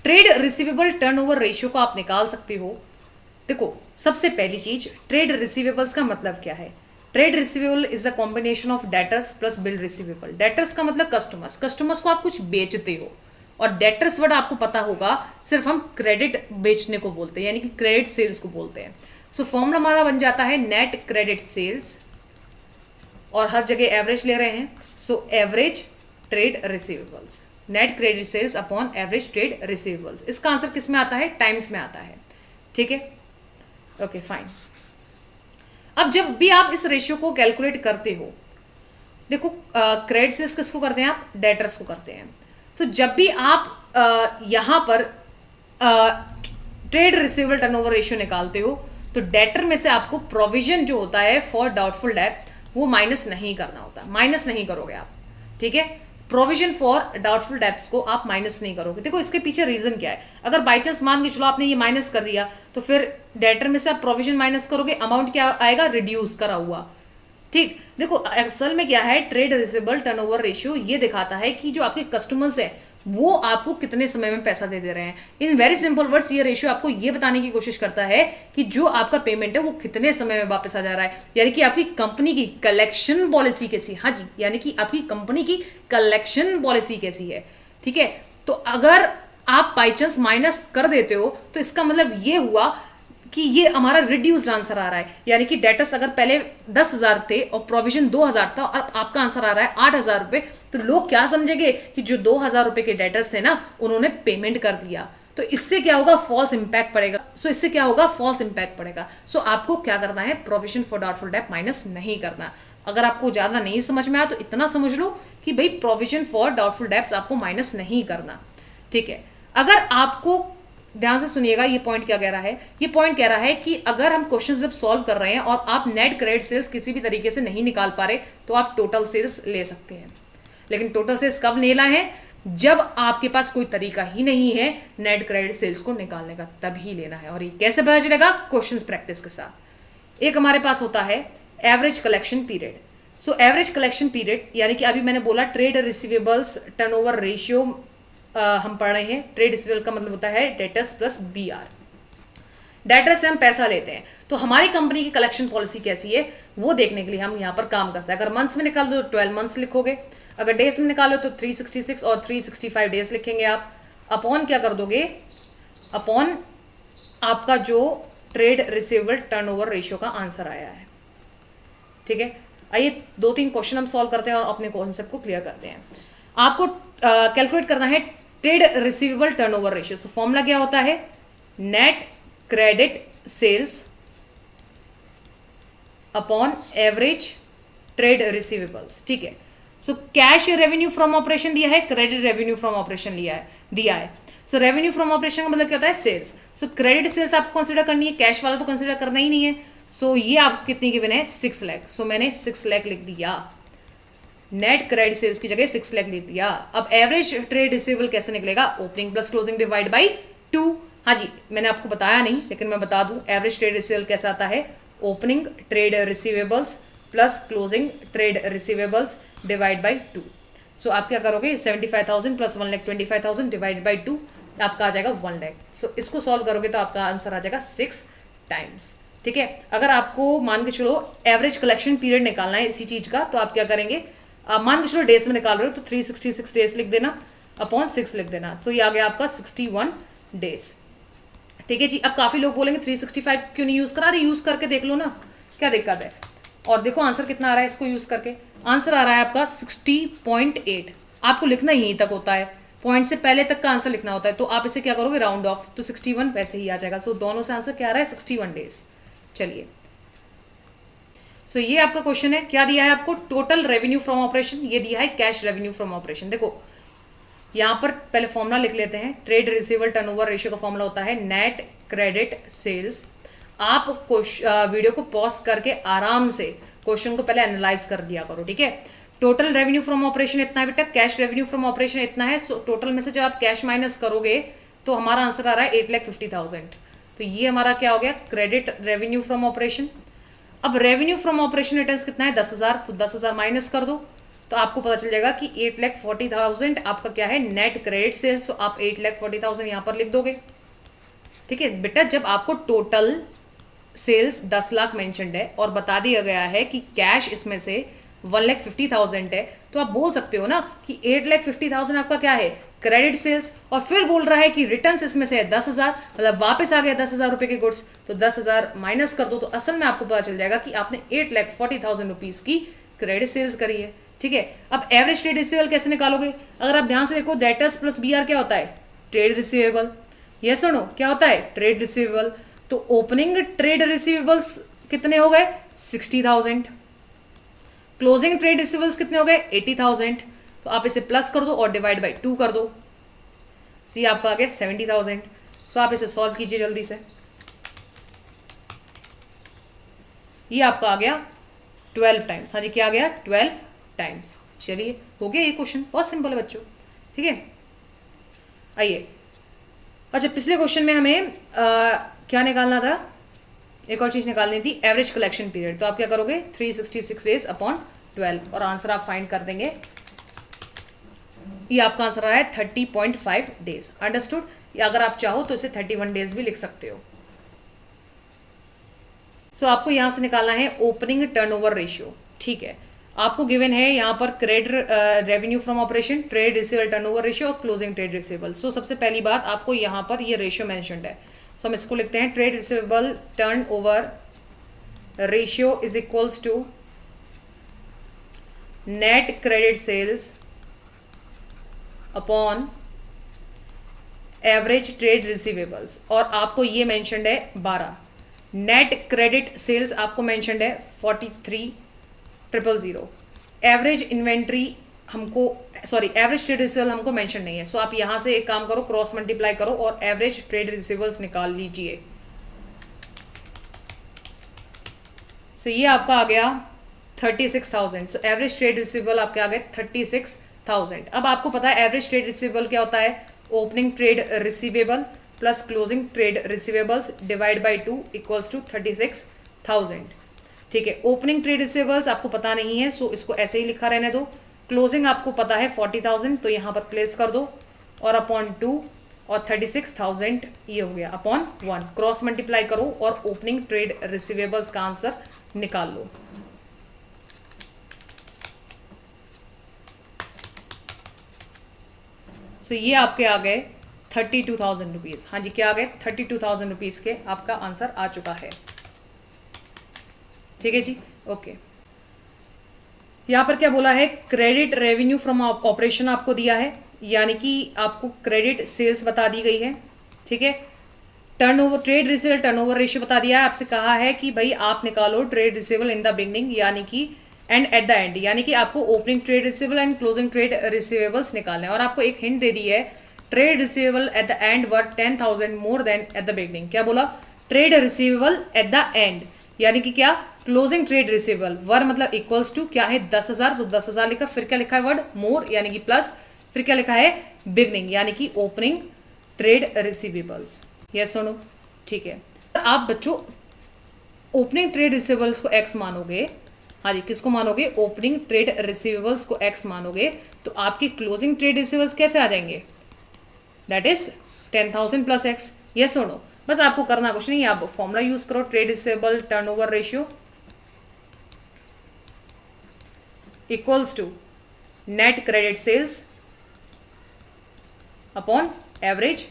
Trade receivable turnover ratio को आप निकाल सकते हो। देखो, सबसे पहली चीज, ट्रेड रिसीवेबल्स का मतलब क्या है? Trade receivable is a combination of debtors plus bill receivable. Debtors का मतलब कस्टमर्स, कस्टमर्स को आप कुछ बेचते हो, और डेटर्स वर्ड आपको पता होगा, सिर्फ हम क्रेडिट बेचने को बोलते हैं, यानी कि क्रेडिट सेल्स को बोलते हैं। सो फॉर्मूला हमारा बन जाता है नेट क्रेडिट सेल्स, और हर जगह एवरेज ले रहे हैं, so average trade receivables, net credit sales upon average trade receivables. इसका आंसर किस में आता है? टाइम्स में आता है। ठीक है, ओके फाइन। अब जब भी आप इस रेशियो को कैलकुलेट करते हो, देखो क्रेडिट सेल्स किसको करते हैं? आप डेटर्स को करते हैं। तो जब भी आप यहां पर ट्रेड रिसीवेबल टर्नओवर रेशियो निकालते हो, तो डेटर में से आपको प्रोविजन जो होता है फॉर डाउटफुल डेब्ट्स वो माइनस नहीं करना होता, माइनस नहीं करोगे आप। ठीक है, प्रोविजन फॉर डाउटफुल डेब्ट्स को आप माइनस नहीं करोगे। देखो इसके पीछे रीजन क्या है। अगर बाई चांस मान के चलो आपने ये माइनस कर दिया, तो फिर डेटर में से आप प्रोविजन माइनस करोगे, अमाउंट क्या आएगा? रिड्यूस करा हुआ। ठीक, देखो असल में क्या है, ट्रेड रिसीवेबल टर्नओवर रेशियो ये दिखाता है कि जो आपके कस्टमर्स है वो आपको कितने समय में पैसा दे रहे हैं। इन वेरी सिंपल वर्ड्स, ये रेशियो आपको ये बताने की कोशिश करता है कि जो आपका पेमेंट है वो कितने समय में वापस आ जा रहा है, यानी कि आपकी कंपनी की कलेक्शन पॉलिसी कैसी। हाँ जी, यानी कि आपकी कंपनी की कलेक्शन पॉलिसी कैसी है। ठीक है, तो अगर आप बाई चांस माइनस कर देते हो, तो इसका मतलब ये हुआ कि ये हमारा रिड्यूस्ड आंसर आ रहा है, यानी कि डेटर्स अगर पहले 10,000 थे और प्रोविजन 2,000 था, और आपका आंसर आ रहा है 8,000 रुपए, तो लोग क्या समझेंगे कि जो 2,000 रुपए के डेटर्स थे ना, उन्होंने पेमेंट कर दिया। तो इससे क्या होगा? फॉल्स इंपैक्ट पड़ेगा। इससे क्या होगा? फॉल्स इंपैक्ट पड़ेगा। आपको क्या करना है? प्रोविजन फॉर डाउटफुल डेब्ट माइनस नहीं करना। अगर आपको ज्यादा नहीं समझ में आया तो इतना समझ लो कि भाई प्रोविजन फॉर डाउटफुल डेब्ट्स आपको माइनस नहीं करना। ठीक है, अगर आपको ध्यान से सुनिएगा, ये पॉइंट क्या कह रहा है? ये पॉइंट कह रहा है कि अगर हम क्वेश्चन जब सॉल्व कर रहे हैं और आप नेट क्रेडिट सेल्स किसी भी तरीके से नहीं निकाल पा रहे, तो आप टोटल सेल्स ले सकते हैं। लेकिन टोटल सेल्स कब लेना है? जब आपके पास कोई तरीका ही नहीं है नेट क्रेडिट सेल्स को निकालने का, तभी लेना है। और ये कैसे पता चलेगा? क्वेश्चन प्रैक्टिस के साथ। एक हमारे पास होता है average collection period. Average collection period, यानी कि अभी मैंने बोला ट्रेड रिसीवेबल्स टर्नओवर रेशियो हम पढ़ रहे हैं। ट्रेड रिसीवेबल का मतलब होता है डेटर्स प्लस BR। डेटर से हम पैसा लेते हैं, तो हमारी कंपनी की कलेक्शन पॉलिसी कैसी है वो देखने के लिए हम यहाँ पर काम करते हैं। अगर मंथ्स में निकाल दो तो 12 मंथ्स लिखोगे, अगर डेज में निकालो तो 366 और 365 डेज लिखेंगे आप। अपॉन क्या कर दोगे? अपॉन आपका जो ट्रेड रिसीवेबल टर्नओवर रेशियो का आंसर आया है। ठीक है, आइए 2-3 क्वेश्चन हम सॉल्व करते हैं और अपने कॉन्सेप्ट को क्लियर करते हैं। आपको कैलकुलेट करना है trade receivable turnover ratio. Formula क्या होता है? Net credit sales upon average trade receivables. ठीक है, कैश रेवेन्यू फ्रॉम ऑपरेशन दिया है, क्रेडिट रेवेन्यू फ्रॉम ऑपरेशन दिया है। रेवेन्यू फ्रॉम ऑपरेशन का मतलब क्या होता है? सेल्स। क्रेडिट सेल्स आपको कंसिडर करनी है, कैश वाला तो कंसिडर करना ही नहीं है। ये आपको कितनी गिवन है? 6 लाख। मैंने 6 लाख लिख दिया, नेट क्रेडिट सेल्स की जगह 6 लाख लिख दिया। अब एवरेज ट्रेड रिसीवेबल कैसे निकलेगा? Opening plus closing divide by 2। हाँ जी, मैंने आपको बताया नहीं लेकिन मैं बता दूं, एवरेज ट्रेड रिसीवेबल कैसा आता है? Opening trade receivables plus closing trade receivables divide by 2। आप क्या करोगे? 75,000 प्लस 1,25,000 डिवाइड बाई 2, आपका आ जाएगा 1 लाख। इसको सॉल्व करोगे तो आपका आंसर आ जाएगा 6 टाइम्स। ठीक है, अगर आपको मान के चलो एवरेज कलेक्शन पीरियड निकालना है इसी चीज का, तो आप क्या करेंगे? आप मान के चलो डेज में निकाल रहे हो तो 366 डेज लिख देना अपॉन 6 लिख देना, तो ये आ गया आपका 61 डेज। ठीक है जी, अब काफी लोग बोलेंगे 365 क्यों नहीं यूज करा रहे? यूज करके देख लो ना, क्या दिक्कत है? और देखो आंसर कितना आ रहा है इसको यूज करके। आंसर आ रहा है आपका 60.8। आपको लिखना यहीं तक होता है, पॉइंट से पहले तक का आंसर लिखना होता है। तो आप इसे क्या करोगे? राउंड ऑफ, तो 61 वैसे ही आ जाएगा। दोनों से आंसर क्या आ रहा है? 61 डेज। चलिए, ये आपका क्वेश्चन है। क्या दिया है आपको? टोटल रेवेन्यू फ्रॉम ऑपरेशन, ये दिया है कैश रेवेन्यू फ्रॉम ऑपरेशन। देखो यहां पर पहले फॉर्मूला लिख लेते हैं। ट्रेड रिसीवेबल टर्नओवर रेशियो का फॉर्मूला होता है नेट क्रेडिट सेल्स। आप वीडियो को पॉज करके आराम से क्वेश्चन को पहले एनालाइज कर लिया करो। ठीक है, टोटल रेवेन्यू फ्रॉम ऑपरेशन इतना है बेटा, कैश रेवेन्यू फ्रॉम ऑपरेशन इतना है। टोटल में से जब आप कैश माइनस करोगे तो हमारा आंसर आ रहा है 8,50,000। तो ये हमारा क्या हो गया? Credit revenue from operation. अब रेवेन्यू फ्रॉम ऑपरेशन रिटर्न्स कितना है? 10,000, तो 10,000 माइनस कर दो, तो आपको पता चल जाएगा कि 8,40,000 आपका क्या है नेट क्रेडिट सेल्स। तो आप 8,40,000 यहाँ पर लिख दोगे। ठीक है बेटा, जब आपको टोटल सेल्स 10 लाख मेंशनड है और बता दिया गया है कि कैश इसमें से 1,50,000 है, तो आप बोल सकते हो ना कि 8,50,000 आपका क्या है क्रेडिट सेल्स, और फिर बोल रहा है कि रिटर्न्स इसमें से है 10,000, मतलब वापस आ गया 10,000 रुपए के गुड्स, तो 10,000 माइनस कर दो, तो असल में आपको पता चल जाएगा कि आपने 8,40,000 रुपीज की क्रेडिट सेल्स करी है। ठीक है, अब एवरेज ट्रेड रिसीवेबल कैसे निकालोगे? अगर आप ध्यान से देखो, डेटर्स प्लस BR क्या होता है? Trade receivable. ये सुनो क्या होता है? Trade receivable. तो ओपनिंग ट्रेड रिसीवेबल्स कितने हो गए? 60,000। क्लोजिंग ट्रेड रिसीवेबल्स कितने हो गए? 80,000। तो आप इसे प्लस कर दो और डिवाइड बाई 2 कर दो, सो ये आपका आ गया 70,000। सो आप इसे सॉल्व कीजिए जल्दी से। ये आपका आ गया 12 टाइम्स। हाँ जी, क्या आ गया? 12 टाइम्स। चलिए हो गया ये क्वेश्चन, बहुत सिंपल है बच्चों। ठीक है, आइए। अच्छा, पिछले क्वेश्चन में हमें क्या निकालना था? एक और चीज निकालनी थी, एवरेज कलेक्शन पीरियड। तो आप क्या करोगे? 366 डेज अपॉन 12 और आंसर आप फाइंड कर देंगे। ये आपका आंसर आया है 30.5 डेज। अंडरस्टूड? या अगर आप चाहो तो इसे 31 डेज भी लिख सकते हो। सो आपको यहां से निकालना है ओपनिंग टर्नओवर रेशियो। ठीक है, आपको गिवन है यहाँ पर credit revenue from operation, trade receivable turnover ratio और क्लोजिंग ट्रेड रिसीवेबल। सो सबसे पहली बात, आपको यहाँ पर ये रेशियो मेंशन्ड है। सो हम इसको लिखते हैं trade receivable turnover ratio is equals to net credit sales upon average trade receivables. और आपको ये मेंशन्ड है 12। नेट क्रेडिट सेल्स आपको मेंशन्ड है 43,000। एवरेज इन्वेंट्री हमको, सॉरी एवरेज ट्रेड रिसीवेबल हमको मेंशन नहीं है। सो आप यहां से एक काम करो, क्रॉस मल्टीप्लाई करो और एवरेज ट्रेड रिसीवेबल्स निकाल लीजिए। सो ये आपका आ गया 36,000। सो एवरेज ट्रेड रिसीवेबल आपके आ गए 36,000। अब आपको पता है एवरेज ट्रेड रिसीवेबल क्या होता है? Opening trade receivable plus closing trade receivables divide by 2 equals to 36,000। ठीक है, ओपनिंग ट्रेड रिसीवेबल्स आपको पता नहीं है, सो इसको ऐसे ही लिखा रहने दो। क्लोजिंग आपको पता है 40,000, तो यहां पर प्लेस कर दो और अपॉन 2 और 36,000 ये हो गया अपॉन 1। क्रॉस मल्टीप्लाई करो और ओपनिंग ट्रेड रिसीवेबल्स का आंसर निकाल लो। सो ये आपके आ गए 32,000 रुपीज। हाँ जी, क्या आ गए? 32,000 रुपीज के आपका आंसर आ चुका है। ठीक है जी, ओके। यहाँ पर क्या बोला है? क्रेडिट रेवेन्यू फ्रॉम ऑपरेशन आपको दिया है, यानी कि आपको क्रेडिट सेल्स बता दी गई है। ठीक है, turnover trade receivable turnover ratio बता दिया है। आपसे कहा है कि भाई आप निकालो trade receivable in the beginning यानी कि एंड एट द एंड, यानी कि आपको opening trade receivable and closing trade receivables निकालने हैं। और आपको एक हिंट दे दी है, trade receivable at the end were 10,000 more than at the beginning. क्या बोला? Trade receivable at the end, यानी कि क्या? क्लोजिंग ट्रेड रिसीवेबल वर मतलब इक्वल्स टू क्या है? 10,000। तो 10,000 लिखा, फिर क्या लिखा है? वर्ड मोर यानी कि प्लस, फिर क्या लिखा है? बिगनिंग यानी कि ओपनिंग ट्रेड रिसीवेबल्स। यस सुनो, ठीक है। आप बच्चों ओपनिंग ट्रेड रिसीवेबल्स को एक्स मानोगे, हाँ जी, किसको मानोगे? ओपनिंग ट्रेड रिसीवेबल्स को एक्स मानोगे, तो आपकी क्लोजिंग ट्रेड रिसीवेबल्स कैसे आ जाएंगे? That is 10,000 plus x. ये सुनो, बस आपको करना कुछ नहीं है, आप फॉर्मूला यूज करो, trade receivable turnover ratio equals to net credit sales upon average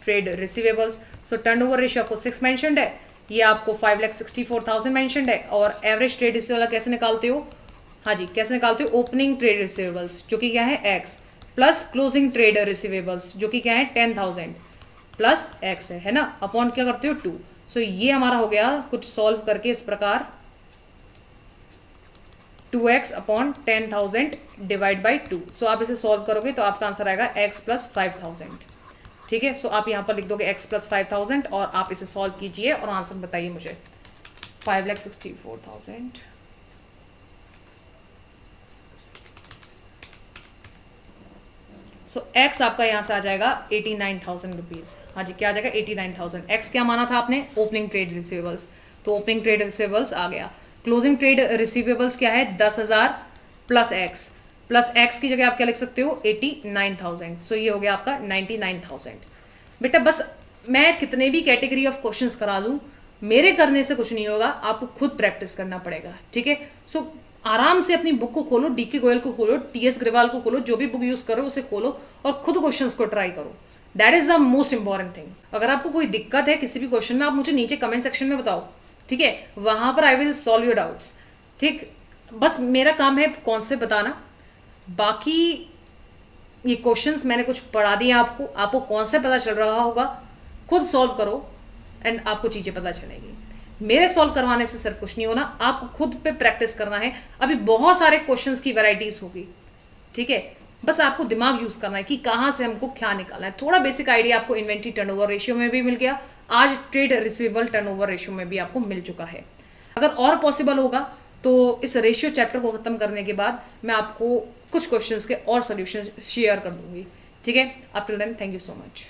trade receivables. So turnover ratio आपको 6 मेंशन्ड है, ये आपको 5,64,000 मेंशन्ड है। और एवरेज ट्रेड रिसीवेबल कैसे निकालते हो? हाँ जी, कैसे निकालते हो? ओपनिंग ट्रेड रिसीवेबल्स जो कि क्या है? X plus closing trade receivables जो कि क्या है? 10,000 प्लस एक्स है ना, अपॉन क्या करते हो? 2। सो ये हमारा हो गया कुछ सॉल्व करके इस प्रकार 2x अपॉन 10,000 डिवाइड बाई 2। सो आप इसे सॉल्व करोगे तो आपका आंसर आएगा x प्लस 5,000। ठीक है, सो आप यहाँ पर लिख दोगे x प्लस 5,000 और आप इसे सॉल्व कीजिए और आंसर बताइए मुझे। 5,64,000 सो x आपका यहाँ से आ जाएगा 89,000 रुपीज। हाँ जी, क्या आ जाएगा? 89,000। x क्या माना था आपने? ओपनिंग ट्रेड रिसीवेबल्स, तो ओपनिंग ट्रेड रिसीवेबल्स आ गया। क्लोजिंग ट्रेड रिसीवेबल्स क्या है? 10,000 प्लस एक्स। प्लस एक्स की जगह आप क्या लिख सकते हो 89,000। सो ये हो गया आपका 99,000। बेटा बस मैं कितने भी कैटेगरी ऑफ क्वेश्चंस करा दूं, मेरे करने से कुछ नहीं होगा, आपको खुद प्रैक्टिस करना पड़ेगा। ठीक है, सो आराम से अपनी बुक को खोलो, डीके गोयल को खोलो, टीएस ग्रेवाल को खोलो, जो भी बुक यूज करो उसे खोलो और खुद क्वेश्चंस को ट्राई करो। That is the most important thing. अगर आपको कोई दिक्कत है किसी भी क्वेश्चन में, आप मुझे नीचे कमेंट सेक्शन में बताओ, ठीक है, वहां पर I will solve your doubts. ठीक, बस मेरा काम है कॉन्सेप्ट बताना, बाकी ये क्वेश्चंस मैंने कुछ पढ़ा दिए आपको कॉन्सेप्ट पता चल रहा होगा, खुद सॉल्व करो एंड आपको चीजें पता चलेगी। मेरे सॉल्व करवाने से सिर्फ कुछ नहीं होना, आपको खुद पे प्रैक्टिस करना है। अभी बहुत सारे क्वेश्चंस की वैरायटीज होगी, ठीक है, बस आपको दिमाग यूज करना है कि कहाँ से हमको क्या निकालना है। थोड़ा बेसिक आइडिया आपको इन्वेंट्री टर्नओवर रेशियो में भी मिल गया, आज ट्रेड रिसीवेबल टर्नओवर रेशियो में भी आपको मिल चुका है। अगर और पॉसिबल होगा तो इस रेशियो चैप्टर को खत्म करने के बाद मैं आपको कुछ क्वेश्चंस के और सोल्यूशन शेयर कर दूंगी। ठीक है, up till then thank you so much.